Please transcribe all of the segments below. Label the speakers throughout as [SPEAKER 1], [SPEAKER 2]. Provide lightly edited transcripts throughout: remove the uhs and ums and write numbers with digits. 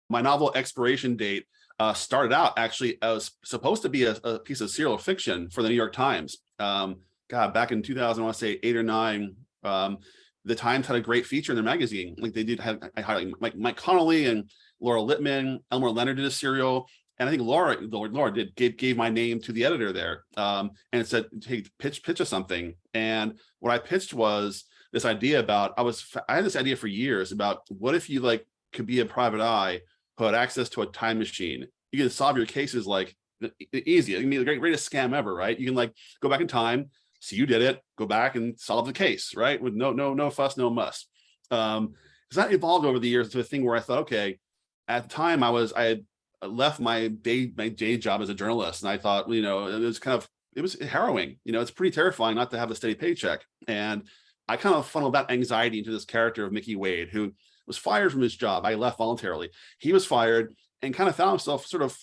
[SPEAKER 1] My novel Expiration Date started out actually as supposed to be a piece of serial fiction for the New York Times. God, back in 2000, I want to say 8 or 9, the Times had a great feature in their magazine. Like they did have, I highlight Mike Connolly and Laura Lippman, Elmore Leonard did a serial. And I think Laura gave my name to the editor there, and it said, "Hey, pitch us something." And what I pitched was this idea about I had this idea for years about what if you like could be a private eye who had access to a time machine. You can solve your cases like easy. It can be the greatest scam ever, right? You can like go back in time, see you did it, go back and solve the case, right? With no fuss, no muss. Because that evolved over the years to a thing where I thought, okay, at the time I had left my day job as a journalist, and I thought, it was harrowing. It's pretty terrifying not to have a steady paycheck. And I kind of funneled that anxiety into this character of Mickey Wade, who was fired from his job. I left voluntarily. He was fired and kind of found himself sort of,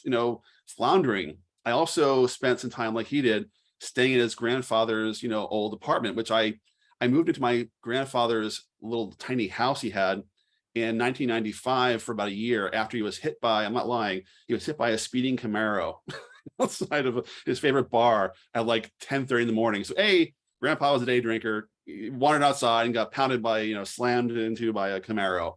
[SPEAKER 1] floundering. I also spent some time like he did, staying in his grandfather's, old apartment, which I moved into my grandfather's little tiny house he had in 1995 for about a year after he was hit by, I'm not lying, he was hit by a speeding Camaro outside of his favorite bar at like 10:30 in the morning. So Grandpa was a day drinker. He wandered outside and got pounded by, slammed into by a Camaro.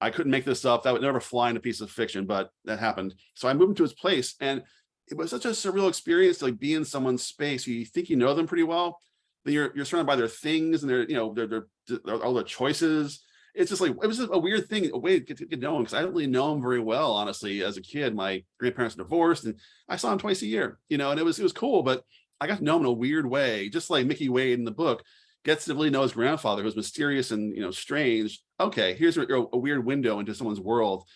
[SPEAKER 1] I couldn't make this up. That would never fly in a piece of fiction, but that happened. So I moved into his place, and it was such a surreal experience to like be in someone's space. You think you know them pretty well, then you're surrounded by their things and their all their choices. It's just like, it was just a weird thing, a way to get known, because I didn't really know him very well, honestly. As a kid, my grandparents were divorced, and I saw him twice a year, and it was cool, but I got to know him in a weird way, just like Mickey Wade in the book gets to really know his grandfather, who's mysterious and strange. Okay, here's a weird window into someone's world.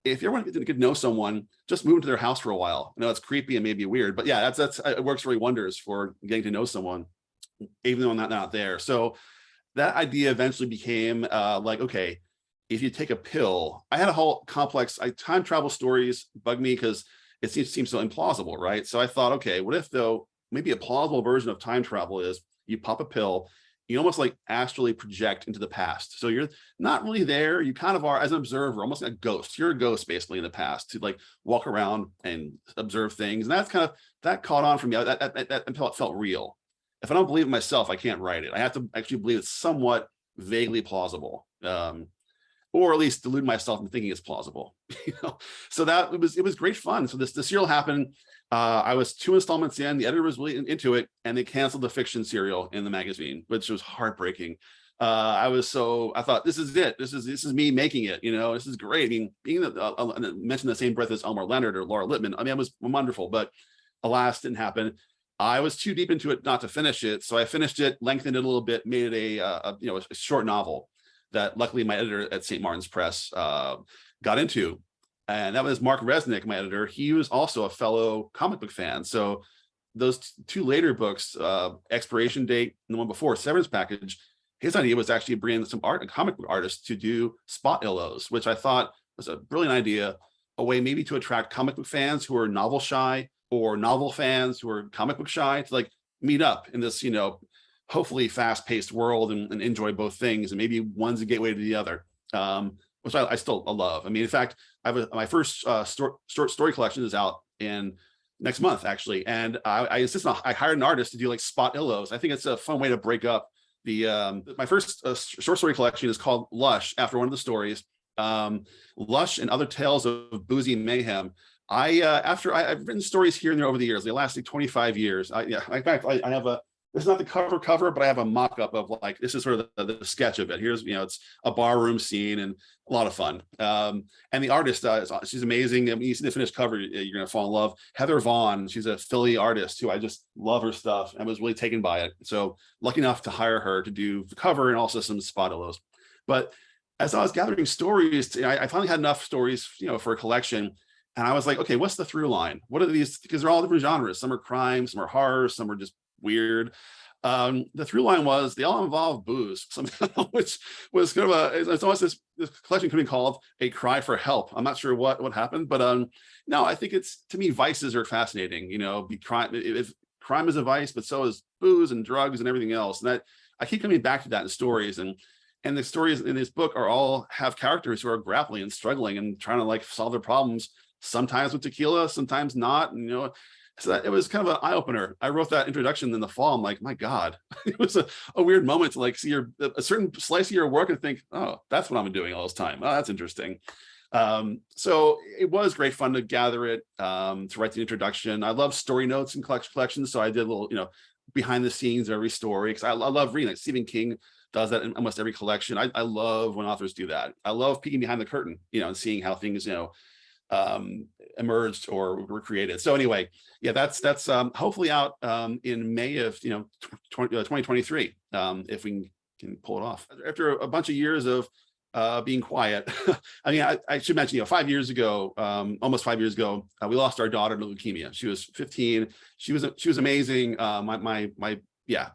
[SPEAKER 1] If you ever want to get to know someone, just move into their house for a while. It's creepy and maybe weird, but yeah, that's it works really wonders for getting to know someone, even though I'm not there. So that idea eventually became okay, if you take a pill. I had a whole complex time travel stories bug me because it seems so implausible, right? So I thought, okay, what if though maybe a plausible version of time travel is you pop a pill, you almost like astrally project into the past. So you're not really there. You kind of are, as an observer, almost like a ghost. You're a ghost basically in the past, to like walk around and observe things. And that's that caught on for me. That until it felt real. If I don't believe it myself, I can't write it. I have to actually believe it's somewhat vaguely plausible, or at least delude myself into thinking it's plausible. So that it was great fun. So the serial happened. I was 2 installments in. The editor was really into it, and they canceled the fiction serial in the magazine, which was heartbreaking. I thought, this is it. This is me making it. This is great. I mean, being mentioned the same breath as Elmore Leonard or Laura Lippman, I mean, it was wonderful, but alas, didn't happen. I was too deep into it not to finish it, so I finished it, lengthened it a little bit, made it a short novel that luckily my editor at St. Martin's Press got into. And that was Mark Resnick, my editor. He was also a fellow comic book fan. So those 2 later books, Expiration Date and the one before, Severance Package, his idea was actually bringing some comic book artists to do spot illos, which I thought was a brilliant idea, a way maybe to attract comic book fans who are novel shy, or novel fans who are comic book shy, to like meet up in this, hopefully fast-paced world and enjoy both things. And maybe one's a gateway to the other. Which I still love. I mean, in fact, my first short story collection is out in next month, actually. And I insist on, I hired an artist to do like spot illos. I think it's a fun way to break up my first short story collection is called Lush, after one of the stories. Lush and Other Tales of Boozy Mayhem. I've written stories here and there over the years. They lasted 25 years. In fact, I have this is not the cover, but I have a mock-up of like, this is sort of the sketch of it. Here's, it's a bar room scene and a lot of fun. And the artist, she's amazing. I mean, you see the finished cover, you're going to fall in love. Heather Vaughn, she's a Philly artist who I just love her stuff and was really taken by it. So lucky enough to hire her to do the cover and also some spot illos. But as I was gathering stories, I finally had enough stories, for a collection. And I was like, okay, what's the through line? What are these? Because they're all different genres. Some are crime, some are horror, some are just weird. The through line was they all involve booze, which was kind of it's almost this collection could be called A Cry for Help. I'm not sure what happened, but no, I think to me, vices are fascinating. If crime is a vice, but so is booze and drugs and everything else. And I keep coming back to that in stories. And And the stories in this book are all have characters who are grappling and struggling and trying to like solve their problems, sometimes with tequila, sometimes not. And, so it was kind of an eye opener. I wrote that introduction in the fall. I'm like, my God, it was a weird moment to like see a certain slice of your work and think, oh, that's what I'm doing all this time. Oh, that's interesting. So it was great fun to gather it, to write the introduction. I love story notes and collections. So I did a little, behind the scenes of every story, because I love reading. Like Stephen King does that in almost every collection. I love when authors do that. I love peeking behind the curtain, and seeing how things, emerged or were created. So anyway, yeah, that's hopefully out in May of 2023, if we can pull it off. After a bunch of years of being quiet. I mean, I should mention, 5 years ago, almost 5 years ago, we lost our daughter to leukemia. She was 15. She was amazing. The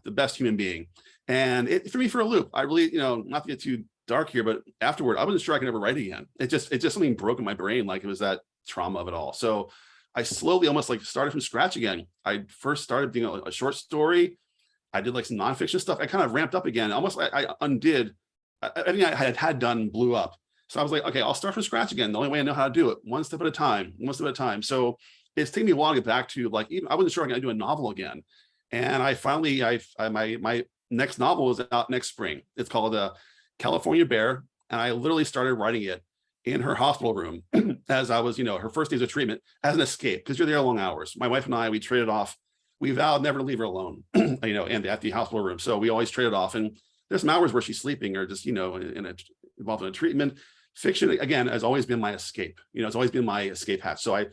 [SPEAKER 1] best human being. And it threw me for a loop. I really, not to get too dark here, but afterward, I wasn't sure I could ever write again. It just something broke in my brain. Like it was that trauma of it all. So I slowly almost like started from scratch again. I first started doing a short story. I did like some nonfiction stuff. I kind of ramped up again. Almost like I undid everything I had done, blew up. So I was like, okay, I'll start from scratch again. The only way I know how to do it, one step at a time. So it's taken me a while to get back to like, even I wasn't sure I was going to do a novel again. And I finally, my next novel is out next spring. It's called California Bear. And I literally started writing it in her hospital room as I was, her first days of treatment, as an escape, because you're there long hours. My wife and I, we traded off. We vowed never to leave her alone, and at the hospital room. So we always traded off. And there's some hours where she's sleeping or just, involved in a treatment. Fiction, again, has always been my escape. It's always been my escape hatch. So I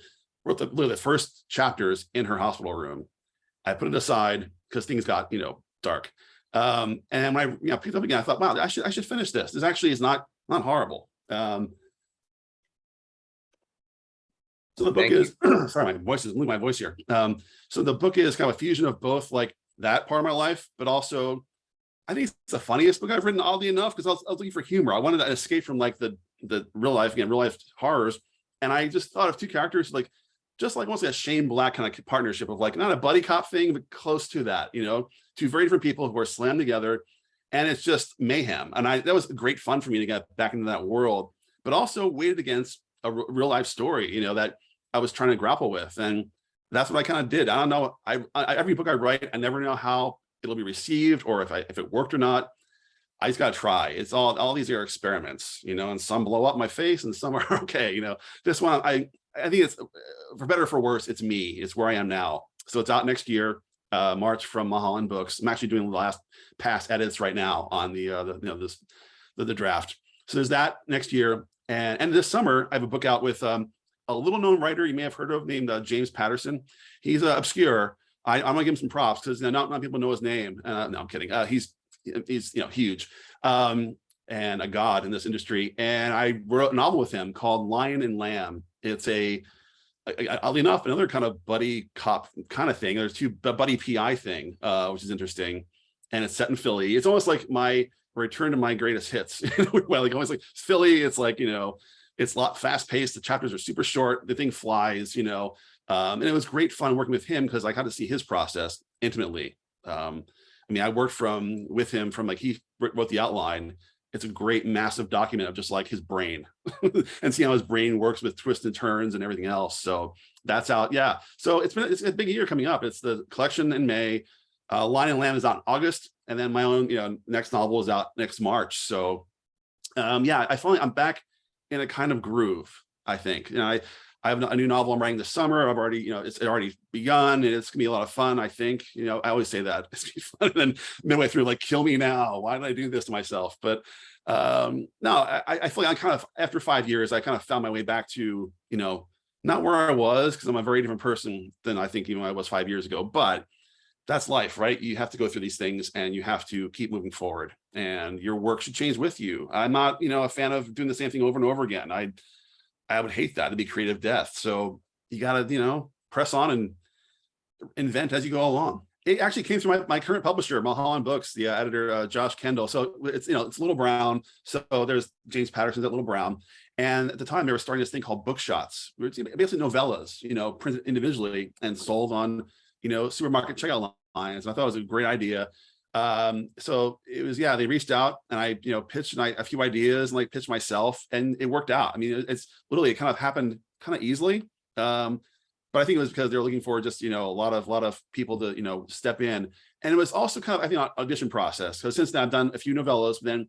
[SPEAKER 1] wrote literally the first chapters in her hospital room. I put it aside because things got, dark. And when I picked up again, I thought, wow, I should finish this. This actually is not horrible. So the book is, sorry, losing my voice here. So the book is kind of a fusion of both like that part of my life, but also I think it's the funniest book I've written, oddly enough, because I was looking for humor. I wanted to escape from like the real life horrors. And I just thought of two characters, just like mostly a Shane Black kind of partnership of like, not a buddy cop thing, but close to that, two very different people who are slammed together, and it's just mayhem. And that was great fun for me to get back into that world, but also weighted against a real life story, that I was trying to grapple with. And that's what I kind of did. I don't know. I every book I write, I never know how it'll be received or if it worked or not. I just got to try. It's all these are experiments, and some blow up my face and some are okay. This one, I think it's, for better or for worse, it's me. It's where I am now. So it's out next year, March, from Mulholland Books. I'm actually doing the last pass edits right now on the draft. So there's that next year. And this summer, I have a book out with a little known writer you may have heard of named James Patterson. He's obscure. I'm gonna give him some props because not people know his name. No, I'm kidding. He's huge and a god in this industry. And I wrote a novel with him called Lion and Lamb. It's oddly enough, another kind of buddy cop kind of thing. There's two buddy PI thing, which is interesting, and it's set in Philly. It's almost like my return to my greatest hits. Well, like always like Philly. It's like it's a lot fast paced. The chapters are super short. The thing flies. And it was great fun working with him because I got to see his process intimately. I worked with him from like he wrote the outline. It's a great massive document of just like his brain and see how his brain works with twists and turns and everything else. So that's out. Yeah. So it's a big year coming up. It's the collection in May. Lion and Lamb is out in August. And then my own, next novel is out next March. So I'm back in a kind of groove, I think. I have a new novel I'm writing this summer. I've already, it's already begun, and it's gonna be a lot of fun. I think, I always say that it's gonna be fun, and then midway through, like, kill me now. Why did I do this to myself? But no, I feel like I kind of, after 5 years, I kind of found my way back to, not where I was, because I'm a very different person than I think I was 5 years ago. But that's life, right? You have to go through these things, and you have to keep moving forward, and your work should change with you. I'm not, a fan of doing the same thing over and over again. I would hate that. It'd be creative death. So you got to, press on and invent as you go along. It actually came through my current publisher, Mulholland Books, the editor, Josh Kendall. So it's, it's Little Brown. So there's James Patterson's at Little Brown. And at the time they were starting this thing called book shots. It's basically novellas, printed individually and sold on, supermarket checkout lines. And I thought it was a great idea. So it was, yeah, they reached out and I, pitched a few ideas and like pitched myself and it worked out. I mean, it's literally, it kind of happened kind of easily. But I think it was because they were looking for just, a lot of people to, step in. And it was also kind of, I think, an audition process. So since then I've done a few novellas, then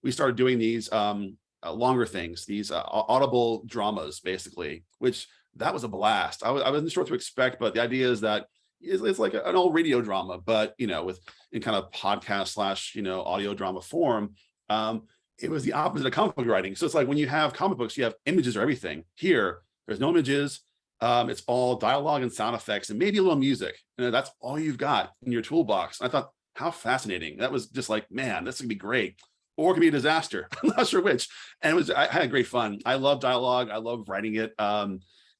[SPEAKER 1] we started doing these longer things, these audible dramas, basically, which that was a blast. I wasn't sure what to expect, but the idea is that it's like an old radio drama, but with in kind of podcast / audio drama form. It was the opposite of comic book writing. So it's like when you have comic books, you have images or everything. Here, there's no images. It's all dialogue and sound effects and maybe a little music. That's all you've got in your toolbox. I thought, how fascinating. That was just like, man, this could be great. Or it could be a disaster. I'm not sure which. And I had great fun. I love dialogue. I love writing it.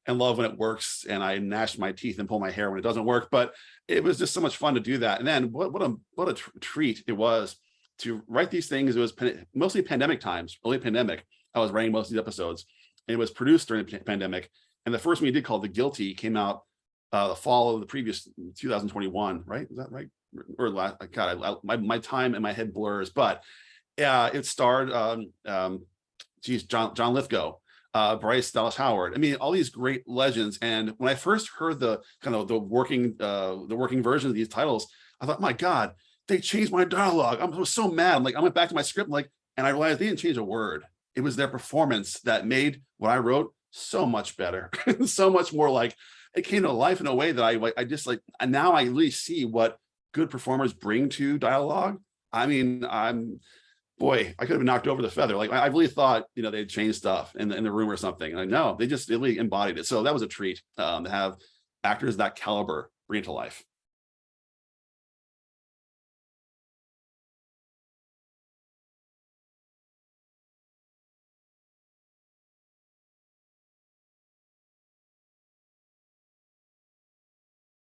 [SPEAKER 1] And love when it works, and I gnash my teeth and pull my hair when it doesn't work. But it was just so much fun to do that. And then what a treat it was to write these things. It was mostly pandemic times, early pandemic. I was writing most of these episodes. And it was produced during the pandemic. And the first one we did, called The Guilty, came out the fall of the previous 2021, right? Is that right? Or God, my time in my head blurs. But it starred John Lithgow, Bryce Dallas Howard. I mean, all these great legends. And when I first heard the kind of the working version of these titles, I thought, my God, they changed my dialogue. I was so mad. I went back to my script, and I realized they didn't change a word. It was their performance that made what I wrote so much better, so much more like it came to life in a way that I just and now I really see what good performers bring to dialogue. I mean, boy, I could have been knocked over the feather. I really thought, they'd changed stuff in the room or something. And I know they just really embodied it. So that was a treat to have actors that caliber bring it to life.